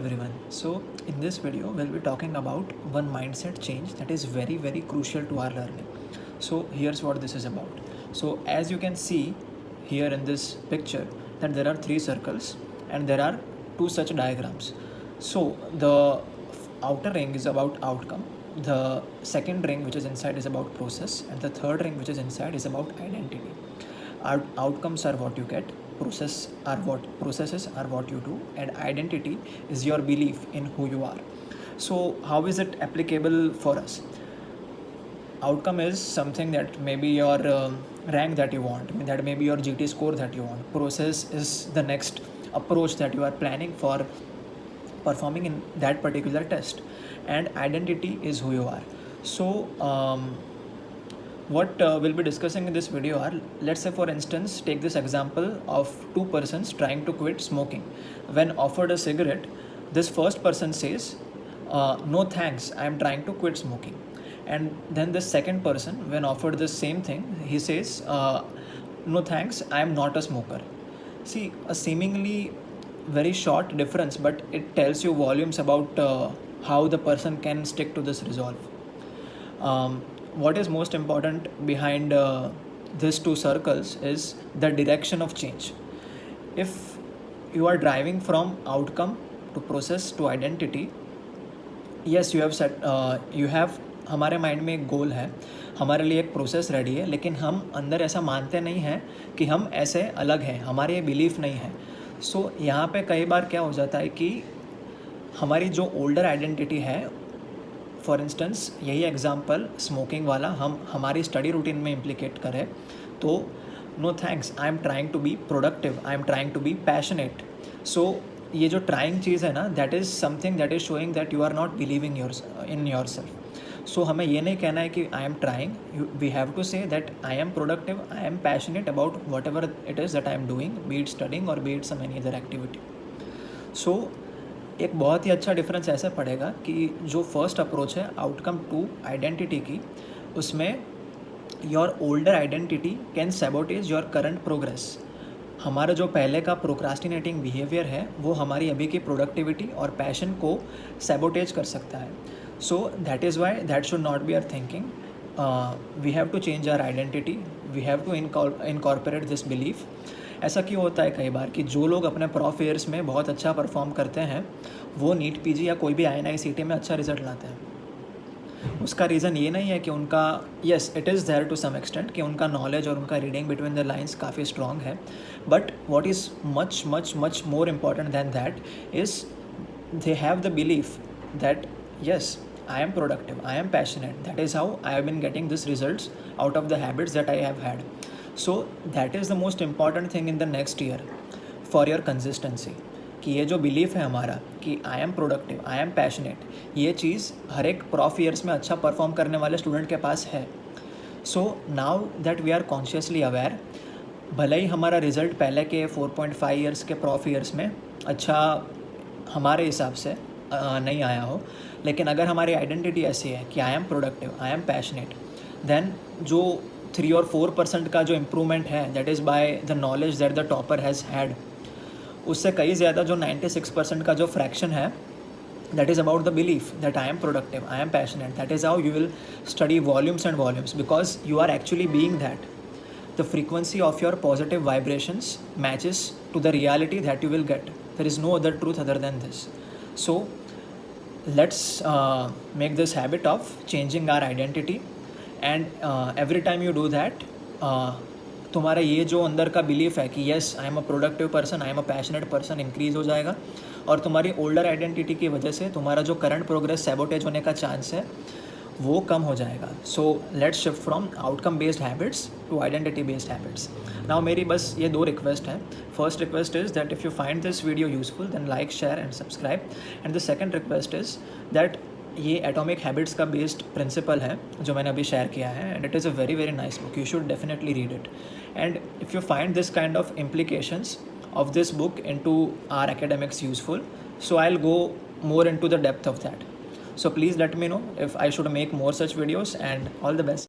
everyone. So in this video we'll be talking about one mindset change that is very crucial to our learning. So here's what this is about. So as you can see here in this picture that there are three circles and there are two such diagrams. So the outer ring is about outcome, the second ring which is inside is about process, and the third ring which is inside is about identity. Outcomes are what you get, processes are what you do, and identity is your belief in who you are. So how is it applicable for us? Outcome is something that maybe your rank that you want, that may be your GT score that you want. Process is the next approach that you are planning for performing in that particular test, and identity is who you are. So what we'll be discussing in this video are, let's say for instance, take this example of two persons trying to quit smoking. When offered a cigarette, this first person says, no thanks, I am trying to quit smoking. And then the second person, when offered the same thing, he says, no thanks, I am not a smoker. See, a seemingly very short difference, but it tells you volumes about how the person can stick to this resolve. What is most important behind these two circles is the direction of change. If you are driving from outcome to process to identity, yes, you have set you have हमारे mind में एक गोल है, हमारे लिए एक process ready है, लेकिन हम अंदर ऐसा मानते नहीं हैं कि हम ऐसे अलग हैं, हमारे ये बिलीफ नहीं है. सो यहाँ पे कई बार क्या हो जाता है कि हमारी जो ओल्डर आइडेंटिटी है, फॉर इंस्टेंस यही एग्जांपल स्मोकिंग वाला हम हमारी स्टडी रूटीन में इम्प्लीकेट करें तो no thanks, I am trying to be productive, I am trying to be passionate. So ये जो ट्राइंग चीज़ है ना, that is something that is showing that you are not believing in yourself. So हमें ये नहीं कहना है कि I am trying, we have to say that I am productive, I am passionate about whatever it is that I am doing, be it studying और be it some any other activity. So एक बहुत ही अच्छा difference ऐसे पड़ेगा कि जो first approach है आउटकम टू आइडेंटिटी की, उसमें your older identity can sabotage your current progress. हमारा जो पहले का प्रोक्रास्टिनेटिंग बिहेवियर है वो हमारी अभी की प्रोडक्टिविटी और पैशन को सैबोटेज कर सकता है. So that is why that should not be our thinking. We have to change our identity, we have to incorporate this belief. ऐसा क्यों होता है कई बार कि जो लोग अपने प्रॉफ ईयर्स में बहुत अच्छा परफॉर्म करते हैं वो नीट पीजी या कोई भी INICET में अच्छा रिजल्ट लाते हैं. उसका रीज़न ये नहीं है कि उनका, yes it is there to some extent, कि उनका नॉलेज और उनका रीडिंग बिटवीन द लाइन्स काफ़ी स्ट्रॉन्ग है, but what is much much much more important than that is they have the belief that yes, I am productive, I am passionate, that is how I have been getting these results out of the habits that I have had. So that is the most important thing in the next year for your consistency, कि ये जो belief है हमारा कि I am productive, I am passionate, ये चीज़ हर एक prof years में अच्छा परफॉर्म करने वाले स्टूडेंट के पास है. So now that we are consciously aware, भले ही हमारा रिजल्ट पहले के 4.5 ईयर्स के प्रॉफ ईयर्स में अच्छा हमारे हिसाब से नहीं आया हो, लेकिन अगर हमारी आइडेंटिटी ऐसी है कि I am productive, I am passionate, then जो 3 और 4% का जो इम्प्रूवमेंट है that is by the knowledge that the topper has had, उससे कई ज़्यादा जो 96% का जो फ्रैक्शन है that is about the belief that I am productive, I am passionate. That is how you will study volumes and volumes, because you are actually being that. The frequency of your positive vibrations matches to the reality that you will get. There is no other truth other than this. So let's make this habit of changing our identity, and every time you do that, तुम्हारा ये जो अंदर का belief है कि yes I am a productive person, I am a passionate person, increase हो जाएगा, और तुम्हारी ओल्डर आइडेंटिटी की वजह से तुम्हारा जो करंट प्रोग्रेस सैबोटेज होने का चांस है वो कम हो जाएगा. So let's shift from outcome based habits to identity based habits. Now मेरी बस ये 2 रिक्वेस्ट हैं. First request is that if you find this video useful then like, share and subscribe. And the second request is that ये atomic habits का based principle है जो मैंने अभी शेयर किया है, and it is a very nice book, you should definitely read it. And if you find this kind of implications of this book into our academics useful, so I'll go more into the depth of that. So please let me know if I should make more such videos, and all the best.